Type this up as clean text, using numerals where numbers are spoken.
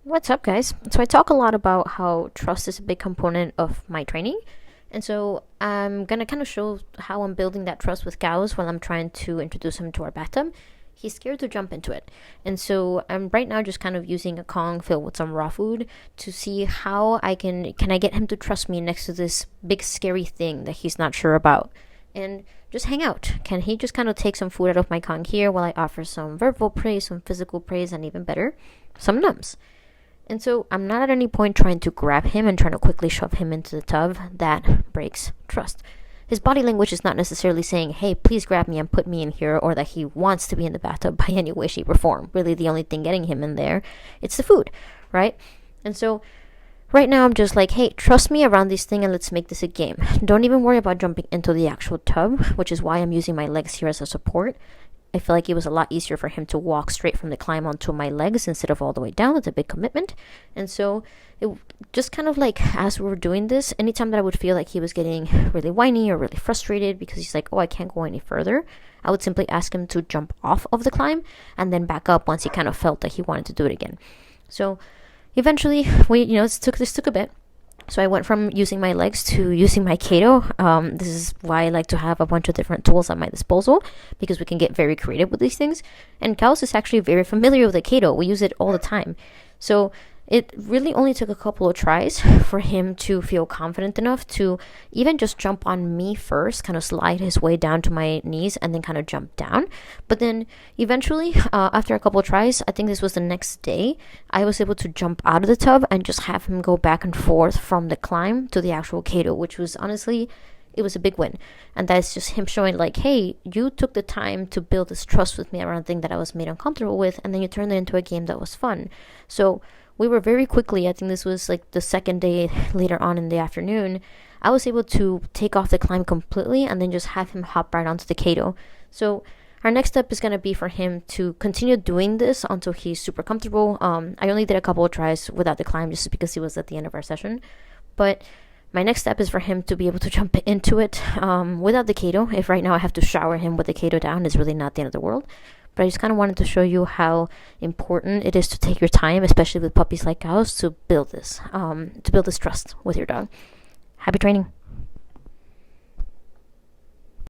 What's up, guys? So I talk a lot about how trust is a big component of my training. And so I'm going to kind of show how I'm building that trust with cows while I'm trying to introduce him to our bathtub. He's scared to jump into it. And so I'm right now just kind of using a Kong filled with some raw food to see how can I get him to trust me next to this big scary thing that he's not sure about. And just hang out. Can he just kind of take some food out of my Kong here while I offer some verbal praise, some physical praise, and even better, some nums. And so I'm not at any point trying to grab him and trying to quickly shove him into the tub. That breaks trust. His body language is not necessarily saying, hey, please grab me and put me in here, or that he wants to be in the bathtub by any way, shape, or form. Really, the only thing getting him in there, it's the food, right? And so right now I'm just like, hey, trust me around this thing and let's make this a game. Don't even worry about jumping into the actual tub, which is why I'm using my legs here as a support. I feel like it was a lot easier for him to walk straight from the climb onto my legs instead of all the way down. It's a big commitment. And so it just kind of like, as we were doing this, anytime that I would feel like he was getting really whiny or really frustrated because he's like, oh, I can't go any further, I would simply ask him to jump off of the climb and then back up once he kind of felt that he wanted to do it again. So eventually this took a bit. So I went from using my legs to using my Kato. This is why I like to have a bunch of different tools at my disposal, because we can get very creative with these things. And Kaos is actually very familiar with the Kato. We use it all the time. So it really only took a couple of tries for him to feel confident enough to even just jump on me first, kind of slide his way down to my knees and then kind of jump down. But then eventually, after a couple of tries, I think this was the next day, I was able to jump out of the tub and just have him go back and forth from the climb to the actual Kato, which was honestly, it was a big win. And that's just him showing like, hey, you took the time to build this trust with me around a thing that I was made uncomfortable with, and then you turned it into a game that was fun. So we were very quickly, I think this was like the second day later on in the afternoon, I was able to take off the climb completely and then just have him hop right onto the Kato. So our next step is going to be for him to continue doing this until he's super comfortable. I only did a couple of tries without the climb just because he was at the end of our session. But my next step is for him to be able to jump into it without the Kato. If right now I have to shower him with the Kato down, it's really not the end of the world. But I just kind of wanted to show you how important it is to take your time, especially with puppies like ours, to build this trust with your dog. Happy training.